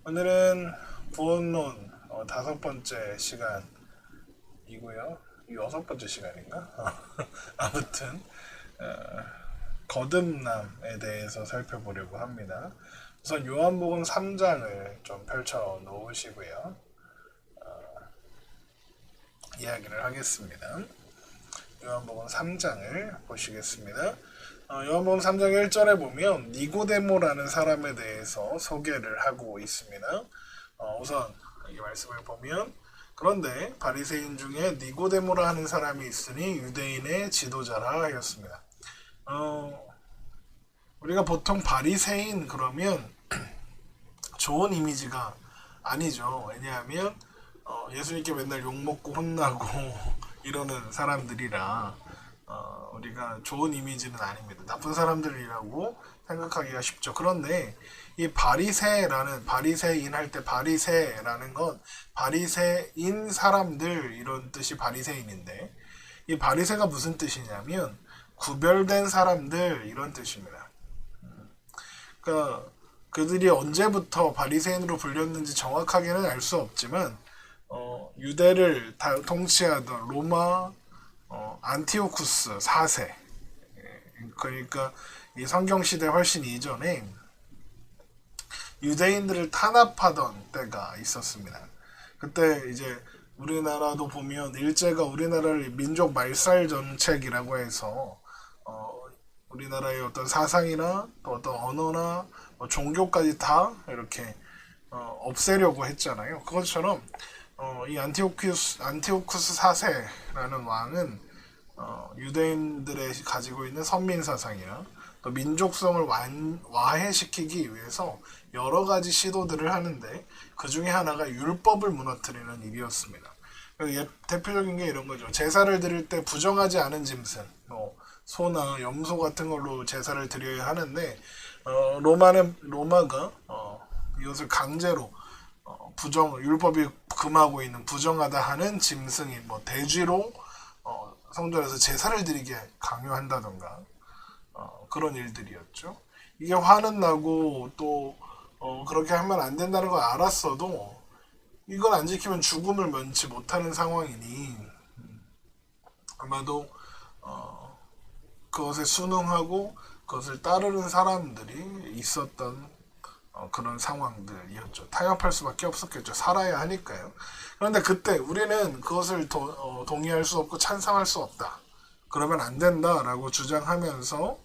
오늘은 구원론 다섯 번째 시간이고요. 여섯 번째 시간인가? 아무튼 거듭남에 대해서 살펴보려고 합니다. 우선 요한복음 3장을 좀 펼쳐 놓으시고요. 이야기를 하겠습니다. 요한복음 3장을 보시겠습니다. 요한복음 3장 1절에 보면 니고데모라는 사람에 대해서 소개를 하고 있습니다. 우선 이 말씀을 보면 그런데 바리새인 중에 니고데모라 하는 사람이 있으니 유대인의 지도자라 하였습니다. 우리가 보통 바리새인 그러면 좋은 이미지가 아니죠. 왜냐하면 예수님께 맨날 욕먹고 혼나고 이러는 사람들이라 우리가 좋은 이미지는 아닙니다. 나쁜 사람들이라고 생각하기가 쉽죠. 그런데 이 바리새인 할 때 바리새라는 건 바리새인 사람들 이런 뜻이 바리새인인데 이 바리새가 무슨 뜻이냐면 구별된 사람들 이런 뜻입니다. 그러니까 그들이 언제부터 바리새인으로 불렸는지 정확하게는 알 수 없지만 유대를 통치하던 로마 안티오쿠스 4세 그러니까 이 성경시대 훨씬 이전에 유대인들을 탄압하던 때가 있었습니다. 그때 이제 우리나라도 보면 일제가 우리나라를 민족 말살 정책이라고 해서 우리나라의 어떤 사상이나 또 어떤 언어나 종교까지 다 이렇게 없애려고 했잖아요. 그것처럼 이 안티오쿠스 4세라는 왕은 유대인들의 가지고 있는 선민 사상이나 또 민족성을 와해시키기 위해서 여러 가지 시도들을 하는데 그 중에 하나가 율법을 무너뜨리는 일이었습니다. 대표적인 게 이런 거죠. 제사를 드릴 때 부정하지 않은 짐승, 소나 염소 같은 걸로 제사를 드려야 하는데 로마가 이것을 강제로 율법이 금하고 있는 부정하다 하는 짐승이 돼쥐로 성전에서 제사를 드리게 강요한다던가 그런 일들이었죠. 이게 화는 나고 또 그렇게 하면 안 된다는 걸 알았어도 이걸 안 지키면 죽음을 면치 못하는 상황이니 아마도 그것에 순응하고 그것을 따르는 사람들이 있었던 그런 상황들이었죠. 타협할 수밖에 없었겠죠. 살아야 하니까요. 그런데 그때 우리는 그것을 동의할 수 없고 찬성할 수 없다. 그러면 안 된다라고 주장하면서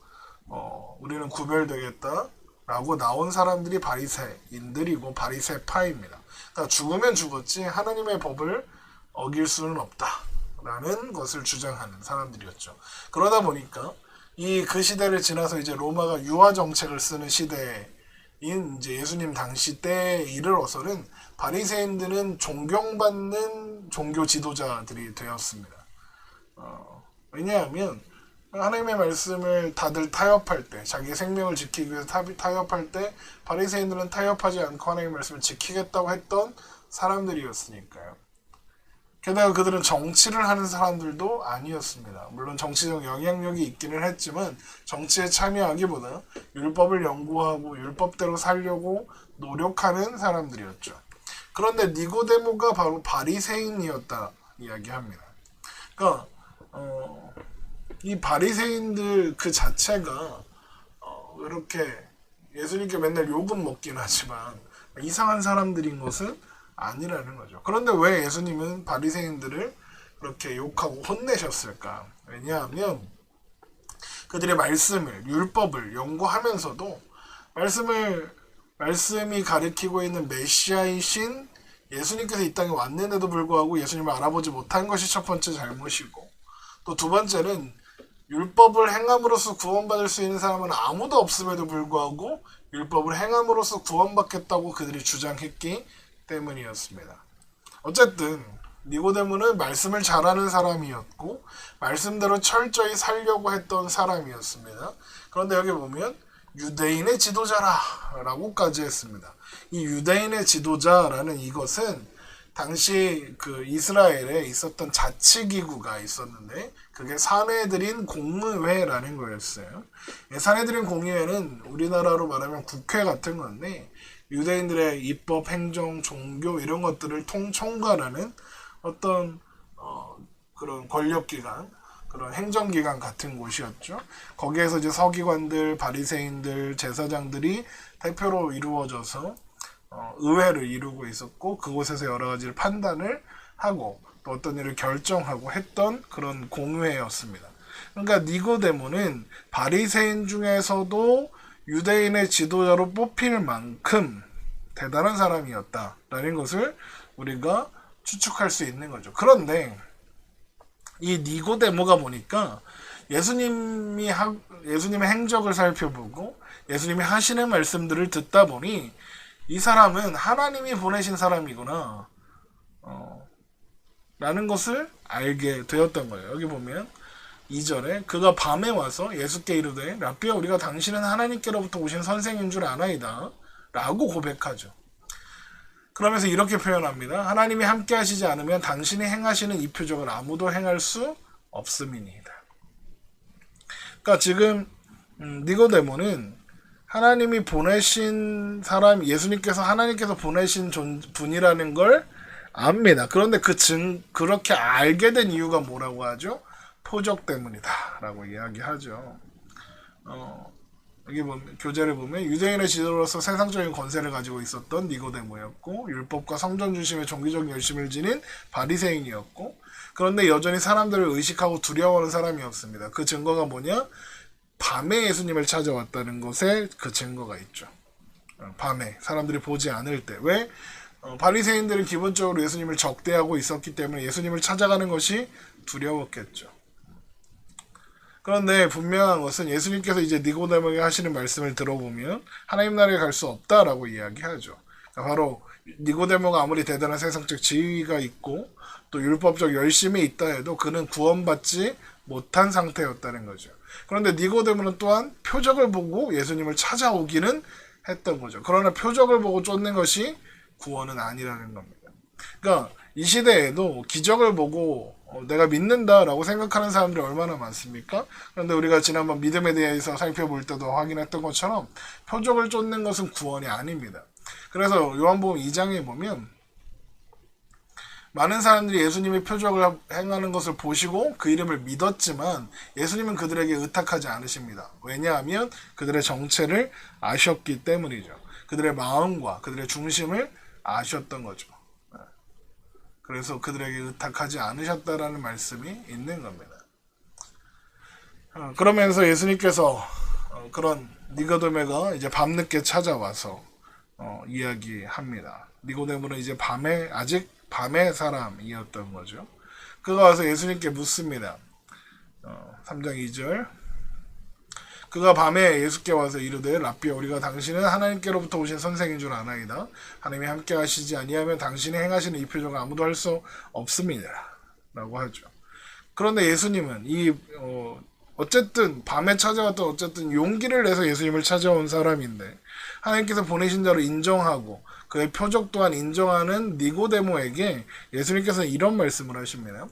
우리는 구별되겠다라고 나온 사람들이 바리새인들이고 바리새파입니다. 그러니까 죽으면 죽었지 하나님의 법을 어길 수는 없다라는 것을 주장하는 사람들이었죠. 그러다 보니까 그 시대를 지나서 이제 로마가 유화 정책을 쓰는 시대인 이제 예수님 당시 때에 이르러서는 바리새인들은 존경받는 종교 지도자들이 되었습니다. 왜냐하면 하나님의 말씀을 다들 타협할 때 자기 생명을 지키기 위해서 타협할 때 바리새인들은 타협하지 않고 하나님의 말씀을 지키겠다고 했던 사람들이었으니까요. 게다가 그들은 정치를 하는 사람들도 아니었습니다. 물론 정치적 영향력이 있기는 했지만 정치에 참여하기보다 율법을 연구하고 율법대로 살려고 노력하는 사람들이었죠. 그런데 니고데모가 바로 바리새인이었다 이야기합니다. 그러니까 이 바리새인들 그 자체가 이렇게 예수님께 맨날 욕은 먹긴 하지만 이상한 사람들인 것은 아니라는 거죠. 그런데 왜 예수님은 바리새인들을 그렇게 욕하고 혼내셨을까? 왜냐하면 그들의 율법을 연구하면서도 말씀이 가리키고 있는 메시아이신 예수님께서 이 땅에 왔는데도 불구하고 예수님을 알아보지 못한 것이 첫 번째 잘못이고 또 두 번째는 율법을 행함으로써 구원받을 수 있는 사람은 아무도 없음에도 불구하고 율법을 행함으로써 구원받겠다고 그들이 주장했기 때문이었습니다. 어쨌든 니고데모는 말씀을 잘하는 사람이었고 말씀대로 철저히 살려고 했던 사람이었습니다. 그런데 여기 보면 유대인의 지도자라 라고까지 했습니다. 이 유대인의 지도자라는 이것은 당시 그 이스라엘에 있었던 자치기구가 있었는데 그게 사내들인 공의회라는 거였어요. 사내들인 공의회는 우리나라로 말하면 국회 같은 건데 유대인들의 입법, 행정, 종교 이런 것들을 총괄하는 어떤 그런 권력기관, 그런 행정기관 같은 곳이었죠. 거기에서 이제 서기관들, 바리새인들, 제사장들이 대표로 이루어져서 의회를 이루고 있었고, 그곳에서 여러 가지를 판단을 하고 또 어떤 일을 결정하고 했던 그런 공회였습니다. 그러니까 니고데모는 바리새인 중에서도 유대인의 지도자로 뽑힐 만큼 대단한 사람이었다라는 것을 우리가 추측할 수 있는 거죠. 그런데 이 니고데모가 보니까 예수님의 행적을 살펴보고 예수님이 하시는 말씀들을 듣다 보니 이 사람은 하나님이 보내신 사람이구나 라는 것을 알게 되었던 거예요. 여기 보면 2절에 그가 밤에 와서 예수께 이르되 라삐야 우리가 당신은 하나님께로부터 오신 선생인 줄 아나이다 라고 고백하죠. 그러면서 이렇게 표현합니다. 하나님이 함께 하시지 않으면 당신이 행하시는 이 표적을 아무도 행할 수 없음이니이다. 그러니까 지금 니고데모는 하나님이 보내신 사람, 예수님께서 하나님께서 보내신 분이라는 걸 압니다. 그런데 그렇게 알게 된 이유가 뭐라고 하죠? 표적 때문이다 라고 이야기하죠. 여기 보면, 교재를 보면 유대인의 지도로서 세상적인 권세를 가지고 있었던 니고데모였고 율법과 성전 중심의 종교적 열심을 지닌 바리새인이었고 그런데 여전히 사람들을 의식하고 두려워하는 사람이었습니다. 그 증거가 뭐냐? 밤에 예수님을 찾아왔다는 것에 그 증거가 있죠. 밤에 사람들이 보지 않을 때. 왜? 바리새인들은 기본적으로 예수님을 적대하고 있었기 때문에 예수님을 찾아가는 것이 두려웠겠죠. 그런데 분명한 것은 예수님께서 이제 니고데모에게 하시는 말씀을 들어보면 하나님 나라에 갈 수 없다라고 이야기하죠. 그러니까 바로 니고데모가 아무리 대단한 세상적 지위가 있고 또 율법적 열심이 있다 해도 그는 구원받지 못한 상태였다는 거죠. 그런데 니고데모는 또한 표적을 보고 예수님을 찾아오기는 했던 거죠. 그러나 표적을 보고 쫓는 것이 구원은 아니라는 겁니다. 그러니까 이 시대에도 기적을 보고 내가 믿는다라고 생각하는 사람들이 얼마나 많습니까? 그런데 우리가 지난번 믿음에 대해서 살펴볼 때도 확인했던 것처럼 표적을 쫓는 것은 구원이 아닙니다. 그래서 요한복음 2장에 보면 많은 사람들이 예수님이 표적을 행하는 것을 보시고 그 이름을 믿었지만 예수님은 그들에게 의탁하지 않으십니다. 왜냐하면 그들의 정체를 아셨기 때문이죠. 그들의 마음과 그들의 중심을 아셨던 거죠. 그래서 그들에게 의탁하지 않으셨다라는 말씀이 있는 겁니다. 그러면서 예수님께서 그런 니고데모가 이제 밤늦게 찾아와서 이야기합니다. 니고데모는 이제 아직 밤의 사람이었던 거죠. 그가 와서 예수님께 묻습니다. 3장 2절 그가 밤에 예수께 와서 이르되 라삐야 우리가 당신은 하나님께로부터 오신 선생인 줄 아나이다. 하나님이 함께 하시지 아니하면 당신이 행하시는 이 표적을 아무도 할 수 없습니다. 라고 하죠. 그런데 예수님은 어쨌든 밤에 찾아왔던 어쨌든 용기를 내서 예수님을 찾아온 사람인데 하나님께서 보내신 자로 인정하고 그의 표적 또한 인정하는 니고데모에게 예수님께서는 이런 말씀을 하십니다.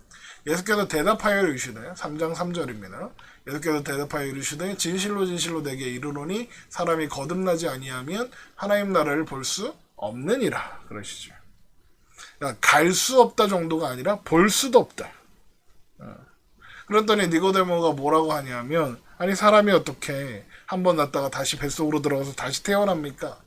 예수께서 대답하여 이르시되 3장 3절입니다. 예수께서 대답하여 이르시되 진실로 진실로 내게 이르노니 사람이 거듭나지 아니하면 하나님 나라를 볼 수 없느니라 그러시죠. 그러니까 갈 수 없다 정도가 아니라 볼 수도 없다. 그랬더니 니고데모가 뭐라고 하냐면 아니 사람이 어떻게 한 번 났다가 다시 뱃속으로 들어가서 다시 태어납니까?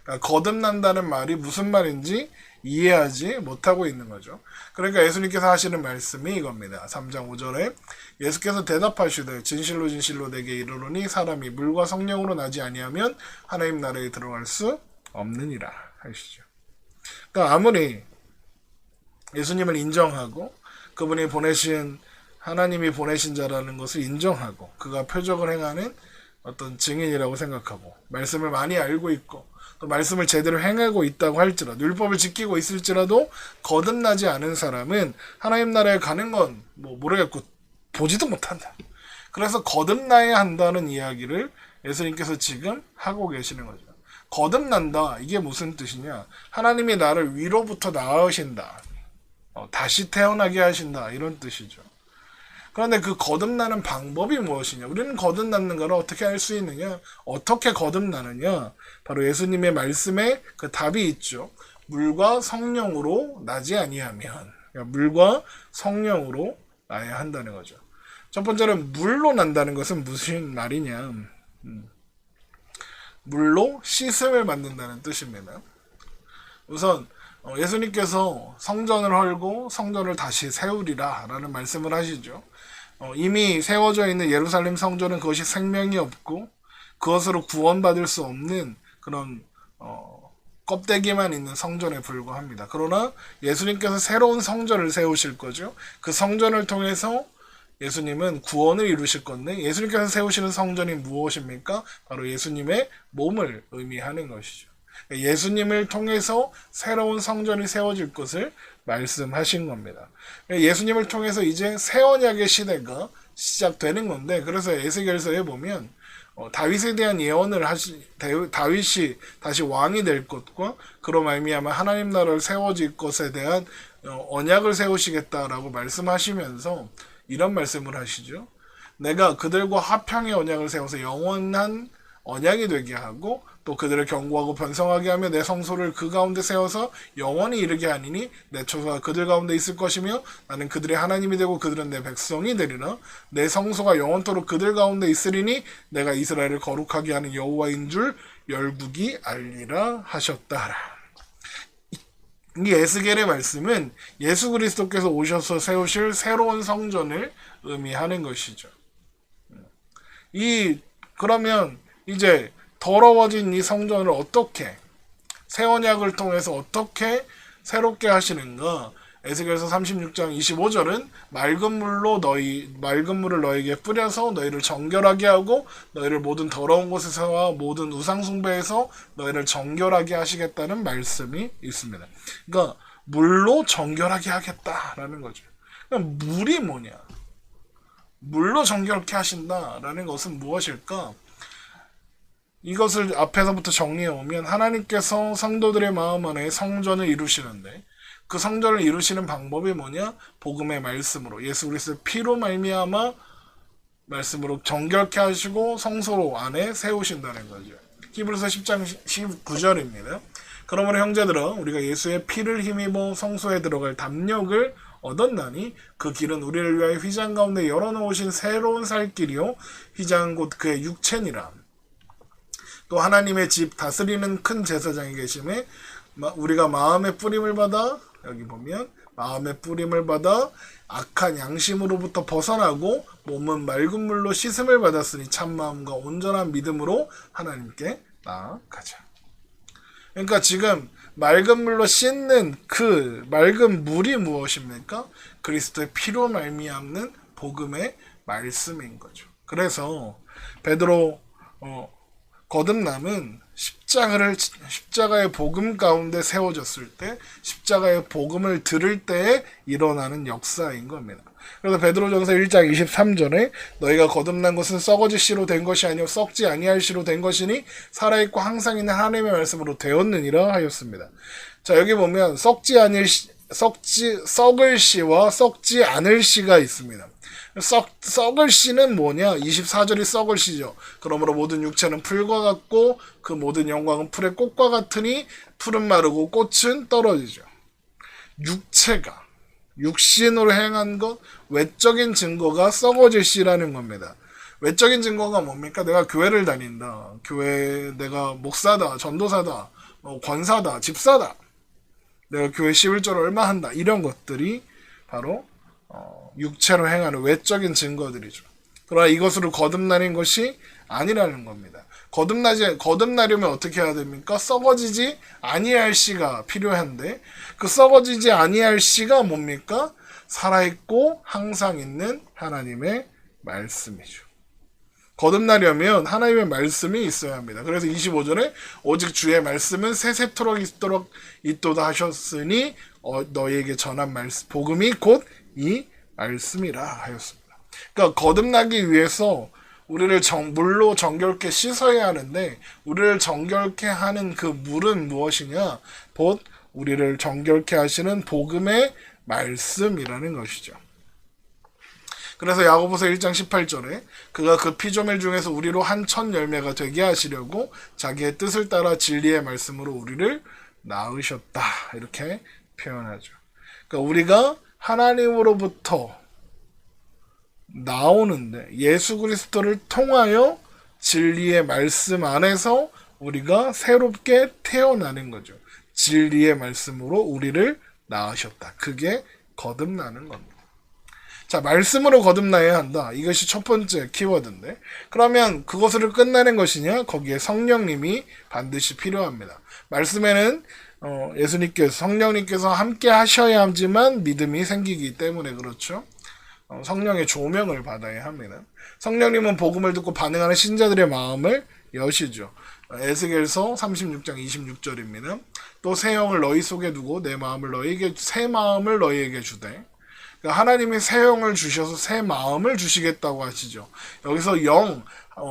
그러니까 거듭난다는 말이 무슨 말인지 이해하지 못하고 있는 거죠. 그러니까 예수님께서 하시는 말씀이 이겁니다. 3장 5절에 예수께서 대답하시되 진실로 진실로 내게 이르노니 사람이 물과 성령으로 나지 아니하면 하나님 나라에 들어갈 수 없느니라 하시죠. 그러니까 아무리 예수님을 인정하고 그분이 하나님이 보내신 자라는 것을 인정하고 그가 표적을 행하는 어떤 증인이라고 생각하고 말씀을 많이 알고 있고 또 말씀을 제대로 행하고 있다고 할지라도 율법을 지키고 있을지라도 거듭나지 않은 사람은 하나님 나라에 가는 건 모르겠고 보지도 못한다. 그래서 거듭나야 한다는 이야기를 예수님께서 지금 하고 계시는 거죠. 거듭난다 이게 무슨 뜻이냐? 하나님이 나를 위로부터 낳으신다. 다시 태어나게 하신다 이런 뜻이죠. 그런데 그 거듭나는 방법이 무엇이냐? 우리는 거듭나는 것을 어떻게 할 수 있느냐? 어떻게 거듭나느냐? 바로 예수님의 말씀에 그 답이 있죠. 물과 성령으로 나지 아니하면, 그러니까 물과 성령으로 나야 한다는 거죠. 첫 번째는 물로 난다는 것은 무슨 말이냐? 물로 씻음을 만든다는 뜻입니다. 우선 예수님께서 성전을 헐고 성전을 다시 세우리라 라는 말씀을 하시죠. 이미 세워져 있는 예루살렘 성전은 그것이 생명이 없고 그것으로 구원받을 수 없는 그런 껍데기만 있는 성전에 불과합니다. 그러나 예수님께서 새로운 성전을 세우실 거죠. 그 성전을 통해서 예수님은 구원을 이루실 건데, 예수님께서 세우시는 성전이 무엇입니까? 바로 예수님의 몸을 의미하는 것이죠. 예수님을 통해서 새로운 성전이 세워질 것을 말씀하신 겁니다. 예수님을 통해서 이제 새 언약의 시대가 시작되는 건데, 그래서 에스겔서에 보면 다윗에 대한 예언을 다윗이 다시 왕이 될 것과 그로 말미암아 하나님 나라를 세워질 것에 대한 언약을 세우시겠다라고 말씀하시면서 이런 말씀을 하시죠. 내가 그들과 화평의 언약을 세워서 영원한 언약이 되게 하고 또 그들을 경고하고 변성하게 하며 내 성소를 그 가운데 세워서 영원히 이르게 하니니 내 처소가 그들 가운데 있을 것이며 나는 그들의 하나님이 되고 그들은 내 백성이 되리라. 내 성소가 영원토록 그들 가운데 있으리니 내가 이스라엘을 거룩하게 하는 여호와인 줄 열국이 알리라 하셨다. 이 에스겔의 말씀은 예수 그리스도께서 오셔서 세우실 새로운 성전을 의미하는 것이죠. 그러면 이제 더러워진 이 성전을 어떻게 새 언약을 통해서 어떻게 새롭게 하시는가? 에스겔서 36장 25절은 맑은 물을 너에게 뿌려서 너희를 정결하게 하고 너희를 모든 더러운 곳에서와 모든 우상 숭배에서 너희를 정결하게 하시겠다는 말씀이 있습니다. 그러니까 물로 정결하게 하겠다라는 거죠. 그러니까 물이 뭐냐? 물로 정결케 하신다라는 것은 무엇일까? 이것을 앞에서부터 정리해 오면 하나님께서 성도들의 마음 안에 성전을 이루시는데 그 성전을 이루시는 방법이 뭐냐? 복음의 말씀으로 예수 그리스도의 피로 말미암아 말씀으로 정결케 하시고 성소 안에 세우신다는 거죠. 히브리서 10장 19절입니다. 그러므로 형제들아 우리가 예수의 피를 힘입어 성소에 들어갈 담력을 얻었나니 그 길은 우리를 위하여 휘장 가운데 열어놓으신 새로운 살 길이요 휘장은 곧 그의 육체니라. 또 하나님의 집 다스리는 큰 제사장이 계심에 우리가 마음의 뿌림을 받아 여기 보면 마음의 뿌림을 받아 악한 양심으로부터 벗어나고 몸은 맑은 물로 씻음을 받았으니 참마음과 온전한 믿음으로 하나님께 나아가자. 그러니까 지금 맑은 물로 씻는 그 맑은 물이 무엇입니까? 그리스도의 피로 말미암는 복음의 말씀인 거죠. 그래서 베드로 거듭남은 십자가의 복음 가운데 세워졌을 때 십자가의 복음을 들을 때에 일어나는 역사인 겁니다. 그래서 베드로전서 1장 23절에 너희가 거듭난 것은 썩어질 씨로 된 것이 아니요 썩지 아니할 씨로 된 것이니 살아있고 항상 있는 하나님의 말씀으로 되었느니라 하였습니다. 자, 여기 보면 썩을 씨와 썩지 않을 씨가 있습니다. 썩을 씨는 뭐냐? 24절이 썩을 씨죠. 그러므로 모든 육체는 풀과 같고 그 모든 영광은 풀의 꽃과 같으니 풀은 마르고 꽃은 떨어지죠. 육신으로 행한 것, 외적인 증거가 썩어질 씨라는 겁니다. 외적인 증거가 뭡니까? 내가 교회를 다닌다. 내가 목사다, 전도사다, 권사다, 집사다. 내가 교회 11조를 얼마 한다. 이런 것들이 바로 육체로 행하는 외적인 증거들이죠. 그러나 이것으로 거듭나는 것이 아니라는 겁니다. 거듭나려면 어떻게 해야 됩니까? 썩어지지 아니할 씨가 필요한데 그 썩어지지 아니할 씨가 뭡니까? 살아있고 항상 있는 하나님의 말씀이죠. 거듭나려면 하나님의 말씀이 있어야 합니다. 그래서 25절에 오직 주의 말씀은 세세토록 있도다 하셨으니 너희에게 전한 말씀 복음이 곧 이 말씀이라 하였습니다. 그러니까 거듭나기 위해서 우리를 물로 정결케 씻어야 하는데 우리를 정결케 하는 그 물은 무엇이냐? 곧 우리를 정결케 하시는 복음의 말씀이라는 것이죠. 그래서 야고보서 1장 18절에 그가 그 피조물 중에서 우리로 한 첫 열매가 되게 하시려고 자기의 뜻을 따라 진리의 말씀으로 우리를 낳으셨다. 이렇게 표현하죠. 그러니까 우리가 하나님으로부터 나오는데 예수 그리스도를 통하여 진리의 말씀 안에서 우리가 새롭게 태어나는 거죠. 진리의 말씀으로 우리를 낳으셨다. 그게 거듭나는 겁니다. 자, 말씀으로 거듭나야 한다. 이것이 첫 번째 키워드인데, 그러면 그것을 끝내는 것이냐? 거기에 성령님이 반드시 필요합니다. 말씀에는 예수님께서, 성령님께서 함께 하셔야 하지만 믿음이 생기기 때문에 그렇죠. 성령의 조명을 받아야 합니다. 성령님은 복음을 듣고 반응하는 신자들의 마음을 여시죠. 에스겔서 36장 26절입니다. 또 새 영을 너희 속에 두고 새 마음을 너희에게 주되. 그러니까 하나님이 새 영을 주셔서 새 마음을 주시겠다고 하시죠. 여기서 영,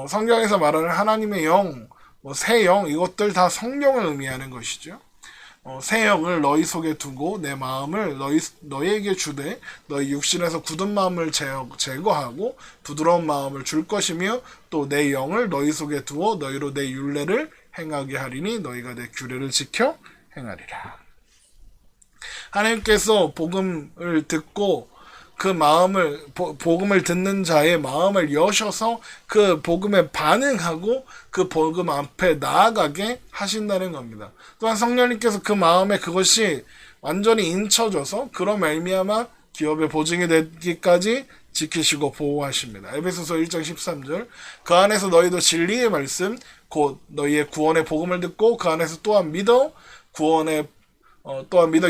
성경에서 말하는 하나님의 영, 새 영, 이것들 다 성령을 의미하는 것이죠. 새 영을 너희 속에 두고 내 마음을 너희에게 주되 너희 육신에서 굳은 마음을 제거하고 부드러운 마음을 줄 것이며 또 내 영을 너희 속에 두어 너희로 내 율례를 행하게 하리니 너희가 내 규례를 지켜 행하리라. 하나님께서 복음을 듣고 그 마음을 복음을 듣는 자의 마음을 여셔서 그 복음에 반응하고 그 복음 앞에 나아가게 하신다는 겁니다. 또한 성령님께서 그 마음에 그것이 완전히 인쳐져서 그런 말미암아 기업의 보증이 되기까지 지키시고 보호하십니다. 에베소서 1장 13절 그 안에서 너희도 진리의 말씀 곧 너희의 구원의 복음을 듣고 그 안에서 또한 믿어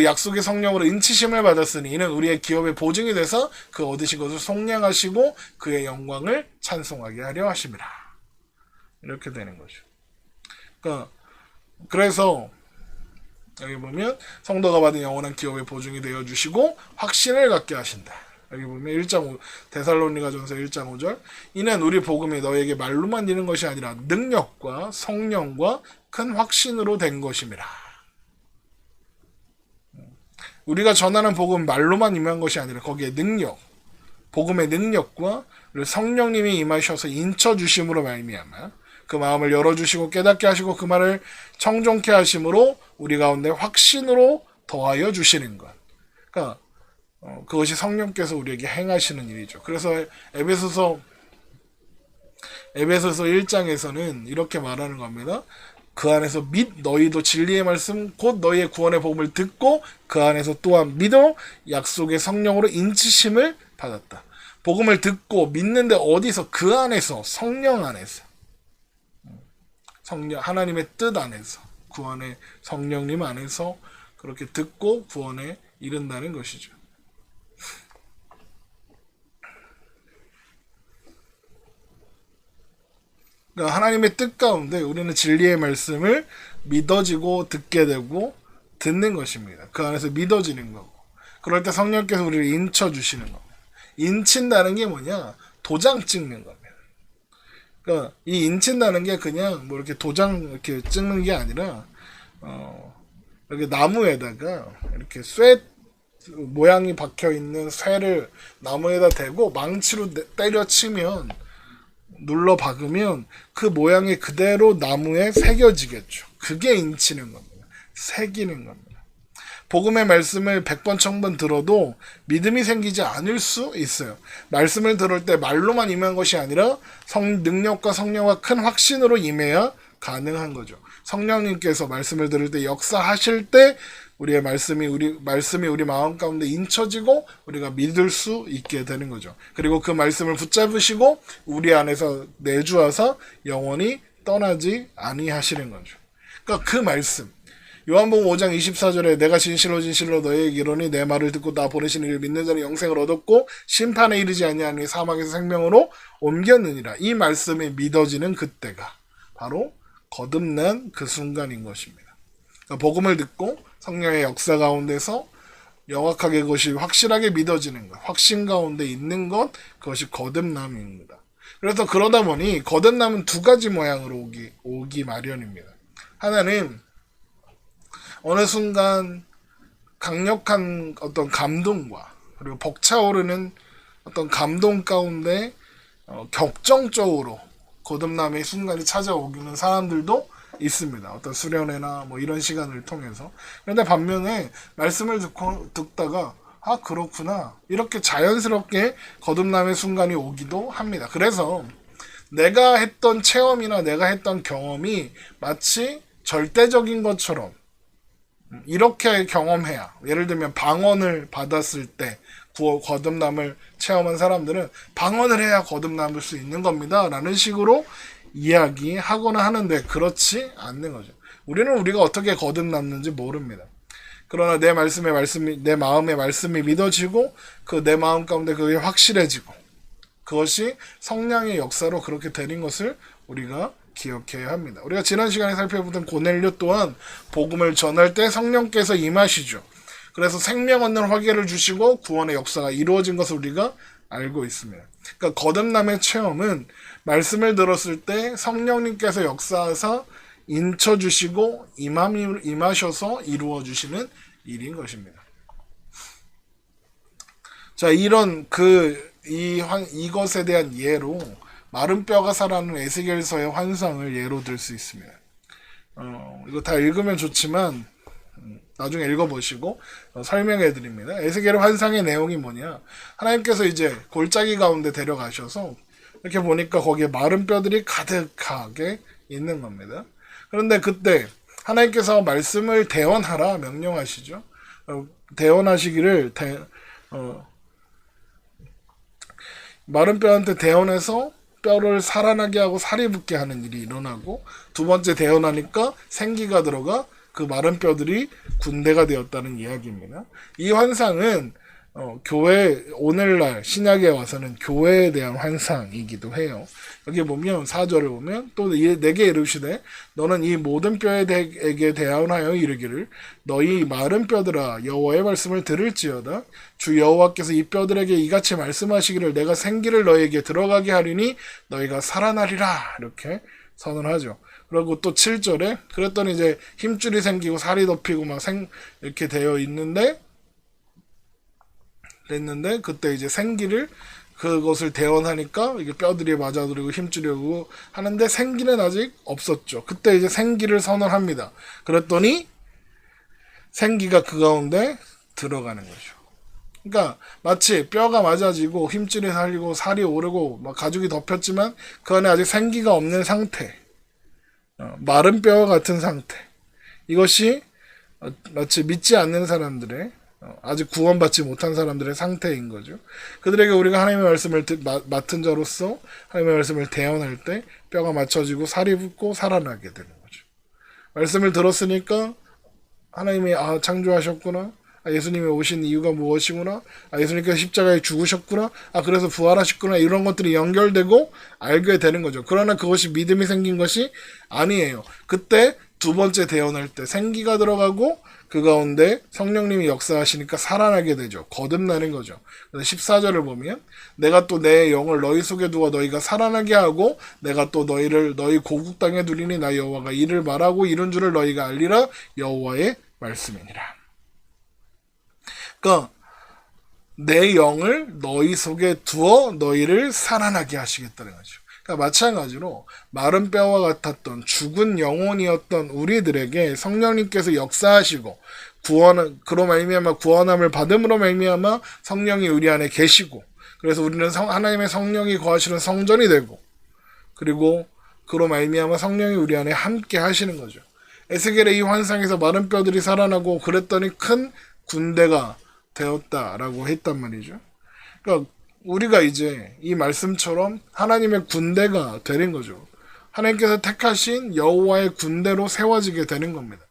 약속의 성령으로 인치심을 받았으니 이는 우리의 기업의 보증이 돼서 그 얻으신 것을 속량하시고 그의 영광을 찬송하게 하려 하심이라. 이렇게 되는 거죠. 그래서 여기 보면 성도가 받은 영원한 기업의 보증이 되어 주시고 확신을 갖게 하신다. 여기 보면 데살로니가전서 1장 5절 이는 우리 복음이 너에게 말로만 이는 것이 아니라 능력과 성령과 큰 확신으로 된 것임이라. 우리가 전하는 복음 말로만 임한 것이 아니라 거기에 능력, 복음의 능력과 성령님이 임하셔서 인쳐주심으로 말미암아 그 마음을 열어주시고 깨닫게 하시고 그 말을 청종케 하심으로 우리 가운데 확신으로 더하여 주시는 것. 그러니까 그것이 성령께서 우리에게 행하시는 일이죠. 그래서 에베소서 1장에서는 이렇게 말하는 겁니다. 그 안에서 너희도 진리의 말씀 곧 너희의 구원의 복음을 듣고 그 안에서 또한 믿어 약속의 성령으로 인치심을 받았다. 복음을 듣고 믿는데 어디서? 그 안에서, 성령 안에서, 하나님의 뜻 안에서, 구원의 성령님 안에서 그렇게 듣고 구원에 이른다는 것이죠. 그러니까 하나님의 뜻 가운데 우리는 진리의 말씀을 믿어지고 듣게 되고 듣는 것입니다. 그 안에서 믿어지는 거고. 그럴 때 성령께서 우리를 인쳐주시는 겁니다. 인친다는 게 뭐냐? 도장 찍는 겁니다. 그러니까 이 인친다는 게 그냥 뭐 이렇게 도장 이렇게 찍는 게 아니라 이렇게 나무에다가 이렇게 쇠 모양이 박혀 있는 쇠를 나무에다 대고 망치로 때려치면 눌러 박으면 그 모양이 그대로 나무에 새겨지겠죠. 그게 인치는 겁니다. 새기는 겁니다. 복음의 말씀을 100번 1000번 들어도 믿음이 생기지 않을 수 있어요. 말씀을 들을 때 말로만 임한 것이 아니라 능력과 성령과 큰 확신으로 임해야 가능한 거죠. 성령님께서 말씀을 들을 때 역사하실 때 우리의 말씀이 우리 마음 가운데 인쳐지고 우리가 믿을 수 있게 되는 거죠. 그리고 그 말씀을 붙잡으시고 우리 안에서 내주어서 영원히 떠나지 아니하시는 거죠. 그러니까 그 말씀 요한복음 5장 24절에 내가 진실로 너희에게 이르노니 내 말을 듣고 나 보내신 이를 믿는 자는 영생을 얻었고 심판에 이르지 아니하니 사망에서 생명으로 옮겼느니라. 이 말씀이 믿어지는 그때가 바로 거듭난 그 순간인 것입니다. 그러니까 복음을 듣고 성령의 역사 가운데서 명확하게 그것이 확실하게 믿어지는 것, 확신 가운데 있는 것, 그것이 거듭남입니다. 그래서 그러다 보니 거듭남은 두 가지 모양으로 오기 마련입니다. 하나는 어느 순간 강력한 어떤 감동과 그리고 벅차오르는 어떤 감동 가운데 격정적으로 거듭남의 순간이 찾아오기는 사람들도 있습니다. 어떤 수련회나 뭐 이런 시간을 통해서. 그런데 반면에 말씀을 듣다가 아 그렇구나 이렇게 자연스럽게 거듭남의 순간이 오기도 합니다. 그래서 내가 했던 체험이나 내가 했던 경험이 마치 절대적인 것처럼 이렇게 경험해야, 예를 들면 방언을 받았을 때 거듭남을 체험한 사람들은 방언을 해야 거듭남을 수 있는 겁니다 라는 식으로 이야기하거나 하는데 그렇지 않는 거죠. 우리는 우리가 어떻게 거듭났는지 모릅니다. 그러나 내 말씀이 내 마음의 말씀이 믿어지고 그 내 마음 가운데 그게 확실해지고 그것이 성령의 역사로 그렇게 되는 것을 우리가 기억해야 합니다. 우리가 지난 시간에 살펴보던 고넬료 또한 복음을 전할 때 성령께서 임하시죠. 그래서 생명 얻는 화계를 주시고 구원의 역사가 이루어진 것을 우리가 알고 있습니다. 그러니까 거듭남의 체험은 말씀을 들었을 때 성령님께서 역사하사 인쳐주시고 임하셔서 이루어주시는 일인 것입니다. 자, 이것에 대한 예로 마른 뼈가 살아나는 에스겔서의 환상을 예로 들 수 있습니다. 이거 다 읽으면 좋지만 나중에 읽어보시고 설명해 드립니다. 에스겔의 환상의 내용이 뭐냐? 하나님께서 이제 골짜기 가운데 데려가셔서 이렇게 보니까 거기에 마른 뼈들이 가득하게 있는 겁니다. 그런데 그때 하나님께서 말씀을 대언하라 명령하시죠. 대언하시기를 마른 뼈한테 대언해서 뼈를 살아나게 하고 살이 붙게 하는 일이 일어나고 두 번째 대언하니까 생기가 들어가 그 마른 뼈들이 군대가 되었다는 이야기입니다. 이 환상은 교회 오늘날 신약에 와서는 교회에 대한 환상이기도 해요. 여기 보면 4절을 보면 또 내게 이르시되 너는 이 모든 뼈에게 대하여 이르기를 너희 마른 뼈들아 여호와의 말씀을 들을지어다 주 여호와께서 이 뼈들에게 이같이 말씀하시기를 내가 생기를 너희에게 들어가게 하리니 너희가 살아나리라 이렇게 선언하죠. 그리고 또 7절에 그랬더니 이제 힘줄이 생기고 살이 덮이고 막 이렇게 되어 있는데 됐는데 그때 이제 생기를 그것을 대언하니까 이게 뼈들이 맞아들이고 힘줄이 오고 하는데 생기는 아직 없었죠. 그때 이제 생기를 선언합니다. 그랬더니 생기가 그 가운데 들어가는 거죠. 그러니까 마치 뼈가 맞아지고 힘줄이 살리고 살이 오르고 막 가죽이 덮였지만 그 안에 아직 생기가 없는 상태, 마른 뼈와 같은 상태. 이것이 마치 믿지 않는 사람들의 아직 구원받지 못한 사람들의 상태인 거죠. 그들에게 우리가 하나님의 말씀을 맡은 자로서 하나님의 말씀을 대언할 때 뼈가 맞춰지고 살이 붙고 살아나게 되는 거죠. 말씀을 들었으니까 하나님이 창조하셨구나. 예수님이 오신 이유가 무엇이구나. 예수님께서 십자가에 죽으셨구나. 그래서 부활하셨구나. 이런 것들이 연결되고 알게 되는 거죠. 그러나 그것이 믿음이 생긴 것이 아니에요. 그때 두 번째 대언할 때 생기가 들어가고 그 가운데 성령님이 역사하시니까 살아나게 되죠. 거듭나는 거죠. 그래서 14절을 보면 내가 또 내 영을 너희 속에 두어 너희가 살아나게 하고 내가 또 너희 고국 땅에 두리니 나 여호와가 이를 말하고 이룬 줄을 너희가 알리라 여호와의 말씀이니라. 그러니까 내 영을 너희 속에 두어 너희를 살아나게 하시겠다는 거죠. 그러니까 마찬가지로 마른 뼈와 같았던 죽은 영혼이었던 우리들에게 성령님께서 역사하시고 그로 말미암아 구원함을 받음으로 말미암아 성령이 우리 안에 계시고 그래서 우리는 하나님의 성령이 거하시는 성전이 되고 그리고 그로 말미암아 성령이 우리 안에 함께 하시는 거죠. 에스겔의 이 환상에서 마른 뼈들이 살아나고 그랬더니 큰 군대가 되었다라고 했단 말이죠. 그러니까 우리가 이제 이 말씀처럼 하나님의 군대가 되는 거죠. 하나님께서 택하신 여호와의 군대로 세워지게 되는 겁니다.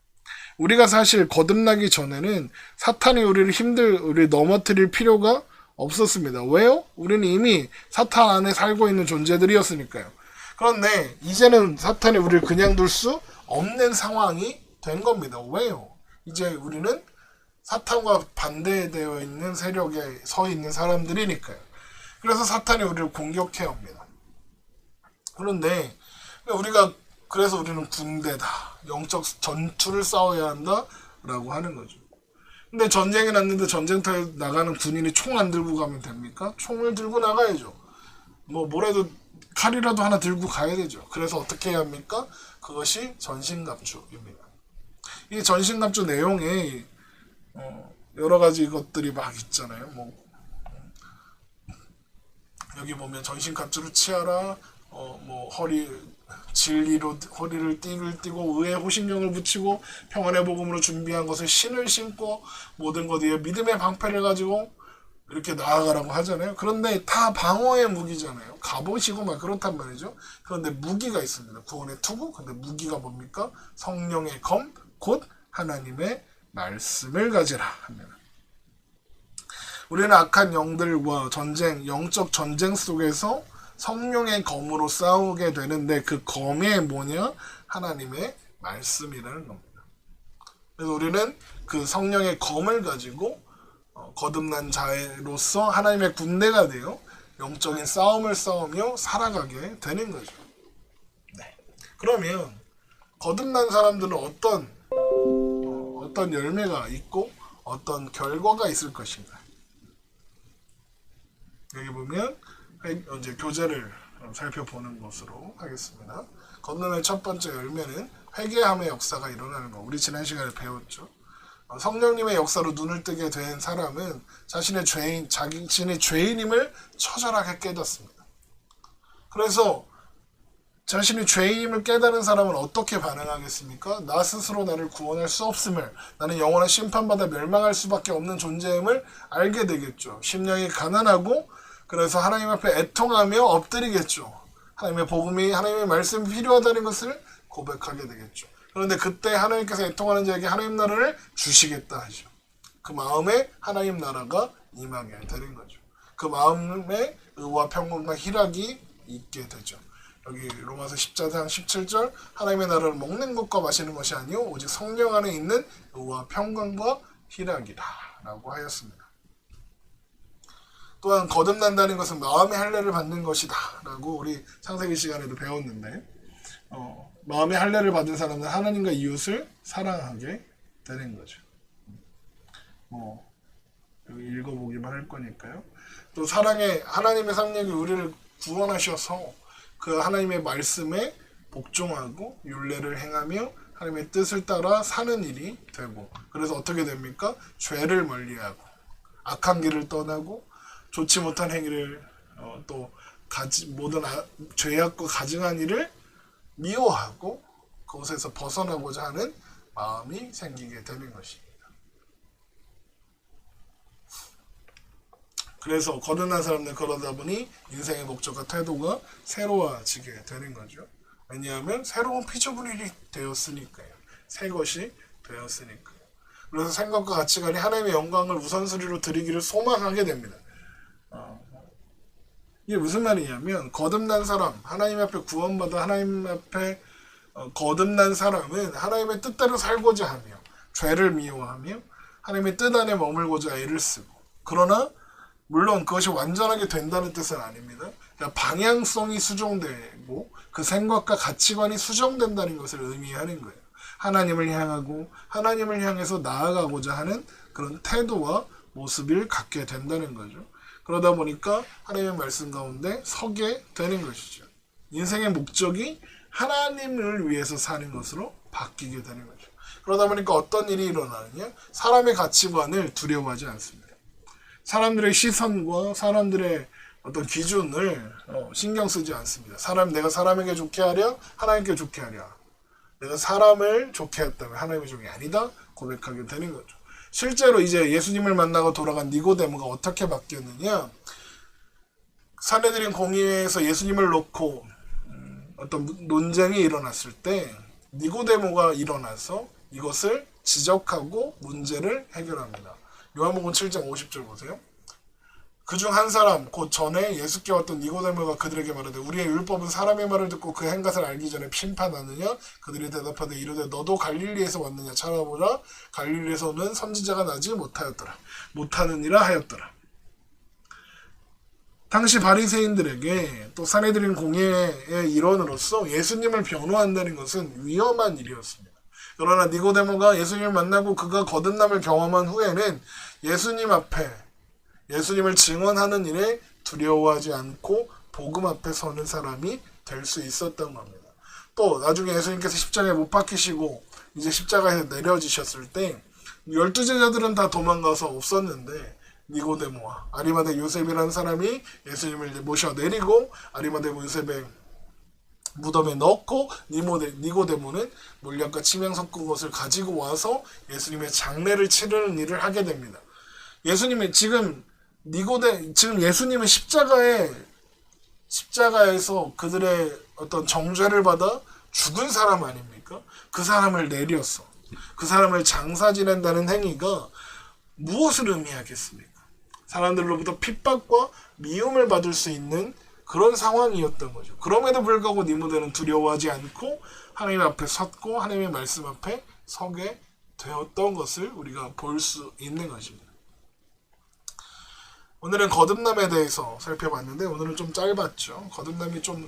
우리가 사실 거듭나기 전에는 사탄이 우리를 넘어뜨릴 필요가 없었습니다. 왜요? 우리는 이미 사탄 안에 살고 있는 존재들이었으니까요. 그런데 이제는 사탄이 우리를 그냥 둘 수 없는 상황이 된 겁니다. 왜요? 이제 우리는 사탄과 반대되어 있는 세력에 서 있는 사람들이니까요. 그래서 사탄이 우리를 공격해 옵니다. 그런데 그래서 우리는 군대다. 영적 전투를 싸워야 한다라고 하는 거죠. 근데 전쟁이 났는데 전쟁터에 나가는 군인이 총 안 들고 가면 됩니까? 총을 들고 나가야죠. 뭐라도 칼이라도 하나 들고 가야 되죠. 그래서 어떻게 해야 합니까? 그것이 전신갑주입니다. 이 전신갑주 내용에 여러 가지 것들이 막 있잖아요. 여기 보면 전신갑주를 취하라. 진리로 허리를 띠고 의의 호신경을 붙이고 평안의 복음으로 준비한 것을 신을 신고 모든 것 위에 믿음의 방패를 가지고 이렇게 나아가라고 하잖아요. 그런데 다 방어의 무기잖아요. 갑옷이고 막 그렇단 말이죠. 그런데 무기가 있습니다. 구원의 투구. 근데 무기가 뭡니까? 성령의 검, 곧 하나님의 말씀을 가지라 합니다. 우리는 악한 영들과 영적 전쟁 속에서 성령의 검으로 싸우게 되는데 그 검이 뭐냐? 하나님의 말씀이라는 겁니다. 그래서 우리는 그 성령의 검을 가지고 거듭난 자로서 하나님의 군대가 되어 영적인 싸움을 싸우며 살아가게 되는 거죠. 네. 그러면 거듭난 사람들은 어떤 열매가 있고 어떤 결과가 있을 것인가? 여기 보면 이제 교재를 살펴보는 것으로 하겠습니다. 거듭남의 첫 번째 열매는 회개함의 역사가 일어나는 거. 우리 지난 시간에 배웠죠. 성령님의 역사로 눈을 뜨게 된 사람은 자신의 죄인임을 처절하게 깨닫습니다. 그래서 자신이 죄인임을 깨달은 사람은 어떻게 반응하겠습니까? 나 스스로 나를 구원할 수 없음을, 나는 영원한 심판받아 멸망할 수밖에 없는 존재임을 알게 되겠죠. 심령이 가난하고 그래서 하나님 앞에 애통하며 엎드리겠죠. 하나님의 복음이, 하나님의 말씀이 필요하다는 것을 고백하게 되겠죠. 그런데 그때 하나님께서 애통하는 자에게 하나님 나라를 주시겠다 하죠. 그 마음에 하나님 나라가 임하게 되는 거죠. 그 마음에 의와 평강과 희락이 있게 되죠. 여기 로마서 10장 17절 하나님의 나라를 먹는 것과 마시는 것이 아니요 오직 성령 안에 있는 의와 평강과 희락이다 라고 하였습니다. 또한 거듭난다는 것은 마음의 할례를 받는 것이다 라고 우리 창세기 시간에도 배웠는데 마음의 할례를 받은 사람은 하나님과 이웃을 사랑하게 되는 거죠. 여기 읽어보기만 할 거니까요. 또 하나님의 성령이 우리를 구원하셔서 그 하나님의 말씀에 복종하고 율례를 행하며 하나님의 뜻을 따라 사는 일이 되고, 그래서 어떻게 됩니까? 죄를 멀리하고 악한 길을 떠나고 좋지 못한 행위를 모든 죄악과 가증한 일을 미워하고 그곳에서 벗어나고자 하는 마음이 생기게 되는 것입니다. 그래서 거듭난 사람들 그러다 보니 인생의 목적과 태도가 새로워지게 되는 거죠. 왜냐하면 새로운 피조물이 되었으니까요. 새 것이 되었으니까요. 그래서 생각과 가치관이 하나님의 영광을 우선순위로 드리기를 소망하게 됩니다. 이게 무슨 말이냐면 거듭난 사람, 하나님 앞에 구원받아 하나님 앞에 거듭난 사람은 하나님의 뜻대로 살고자 하며 죄를 미워하며 하나님의 뜻 안에 머물고자 애를 쓰고, 그러나 물론 그것이 완전하게 된다는 뜻은 아닙니다. 그러니까 방향성이 수정되고 그 생각과 가치관이 수정된다는 것을 의미하는 거예요. 하나님을 향하고 하나님을 향해서 나아가고자 하는 그런 태도와 모습을 갖게 된다는 거죠. 그러다 보니까 하나님의 말씀 가운데 서게 되는 것이죠. 인생의 목적이 하나님을 위해서 사는 것으로 바뀌게 되는 거죠. 그러다 보니까 어떤 일이 일어나느냐? 사람의 가치관을 두려워하지 않습니다. 사람들의 시선과 사람들의 어떤 기준을 신경 쓰지 않습니다. 내가 사람에게 좋게 하랴, 하나님께 좋게 하랴. 내가 사람을 좋게 했다면 하나님의 종이 아니다 고백하게 되는 거죠. 실제로 이제 예수님을 만나고 돌아간 니고데모가 어떻게 바뀌었느냐? 산헤드린 공의회에서 예수님을 놓고 어떤 논쟁이 일어났을 때 니고데모가 일어나서 이것을 지적하고 문제를 해결합니다. 요한복음 7장 50절 보세요. 그중 한 사람 곧 전에 예수께 왔던 니고데모가 그들에게 말하되 우리의 율법은 사람의 말을 듣고 그 행각을 알기 전에 심판하느냐? 그들이 대답하되 이르되 너도 갈릴리에서 왔느냐? 찾아보라. 갈릴리에서는 선지자가 나지 못하느니라 하였더라. 당시 바리새인들에게 또 산헤드린 공회의 일원으로서 예수님을 변호한다는 것은 위험한 일이었습니다. 그러나 니고데모가 예수님을 만나고 그가 거듭남을 경험한 후에는 예수님 앞에 예수님을 증언하는 일에 두려워하지 않고 복음 앞에 서는 사람이 될 수 있었던 겁니다. 또 나중에 예수님께서 십자가에 못 박히시고 이제 십자가에서 내려지셨을 때 12제자들은 다 도망가서 없었는데 니고데모와 아리마대 요셉이라는 사람이 예수님을 모셔 내리고 아리마대 요셉의 무덤에 넣고 니고데모는 몰약과 치명 섞은 것을 가지고 와서 예수님의 장례를 치르는 일을 하게 됩니다. 예수님이 지금 예수님은 십자가에서 그들의 어떤 정죄를 받아 죽은 사람 아닙니까? 그 사람을 내렸어. 그 사람을 장사 지낸다는 행위가 무엇을 의미하겠습니까? 사람들로부터 핍박과 미움을 받을 수 있는 그런 상황이었던 거죠. 그럼에도 불구하고 니고데모는 두려워하지 않고 하나님 앞에 섰고 하나님의 말씀 앞에 서게 되었던 것을 우리가 볼 수 있는 것입니다. 오늘은 거듭남에 대해서 살펴봤는데 오늘은 좀 짧았죠.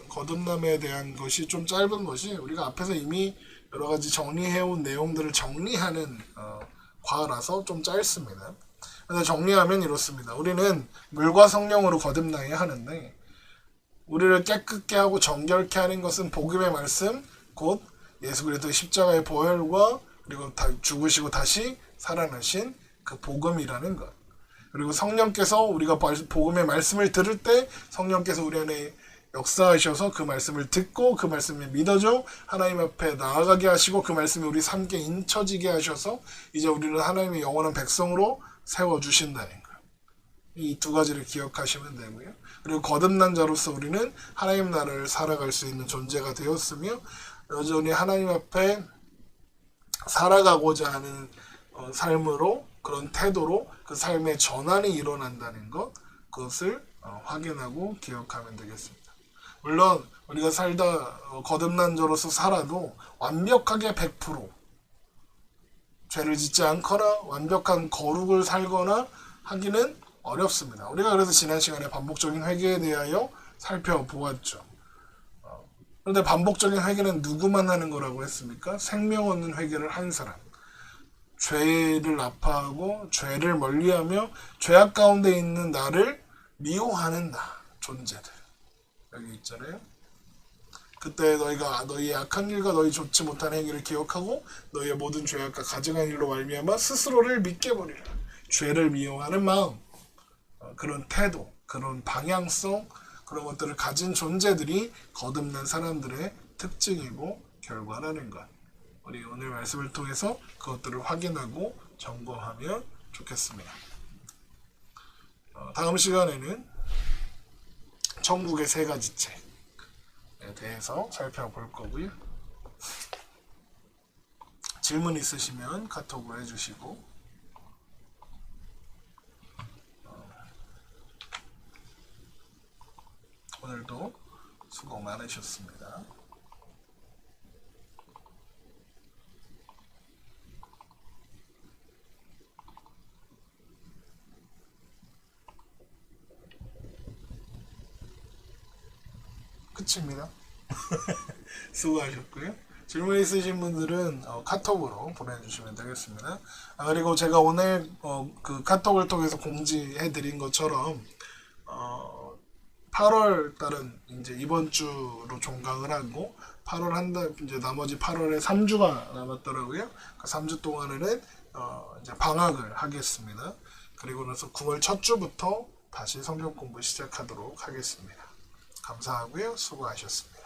거듭남에 대한 것이 좀 짧은 것이 우리가 앞에서 이미 여러 가지 정리해온 내용들을 정리하는 과라서 좀 짧습니다. 그래서 정리하면 이렇습니다. 우리는 물과 성령으로 거듭나야 하는데 우리를 깨끗게 하고 정결케 하는 것은 복음의 말씀, 곧 예수 그리스도의 십자가의 보혈과 그리고 죽으시고 다시 살아나신 그 복음이라는 것. 그리고 성령께서 우리가 복음의 말씀을 들을 때 성령께서 우리 안에 역사하셔서 그 말씀을 듣고 그 말씀을 믿어줘 하나님 앞에 나아가게 하시고 그 말씀이 우리 삶에 인쳐지게 하셔서 이제 우리는 하나님의 영원한 백성으로 세워주신다는 거예요. 이 두 가지를 기억하시면 되고요. 그리고 거듭난 자로서 우리는 하나님 나라를 살아갈 수 있는 존재가 되었으며 여전히 하나님 앞에 살아가고자 하는 삶으로 그런 태도로 그 삶의 전환이 일어난다는 것 그것을 확인하고 기억하면 되겠습니다. 물론 우리가 거듭난 자로서 살아도 완벽하게 100% 죄를 짓지 않거나 완벽한 거룩을 살거나 하기는 어렵습니다. 우리가 그래서 지난 시간에 반복적인 회개에 대하여 살펴보았죠. 그런데 반복적인 회개는 누구만 하는 거라고 했습니까? 생명 얻는 회개를 한 사람. 죄를 아파하고 죄를 멀리하며 죄악 가운데 있는 나를 미워하는 존재들. 여기 있잖아요. 그때 너희가 너희의 악한 일과 너희 좋지 못한 행위를 기억하고 너희의 모든 죄악과 가증한 일로 말미암아 스스로를 믿게 버리라. 죄를 미워하는 마음, 그런 태도, 그런 방향성, 그런 것들을 가진 존재들이 거듭난 사람들의 특징이고 결과라는 것. 우리 오늘 말씀을 통해서 그것들을 확인하고 점검하면 좋겠습니다. 다음 시간에는 천국의 세 가지 책에 대해서 살펴볼 거고요. 질문 있으시면 카톡으로 해주시고 오늘도 수고 많으셨습니다. 끝입니다. 수고하셨고요. 질문 있으신 분들은 카톡으로 보내주시면 되겠습니다. 그리고 제가 오늘 그 카톡을 통해서 공지해드린 것처럼 8월 달은 이제 이번 주로 종강을 하고 8월 한 달 이제 나머지 8월에 3주가 남았더라고요. 그 3주 동안에는 이제 방학을 하겠습니다. 그리고 나서 9월 첫 주부터 다시 성경 공부 시작하도록 하겠습니다. 감사하고요. 수고하셨습니다.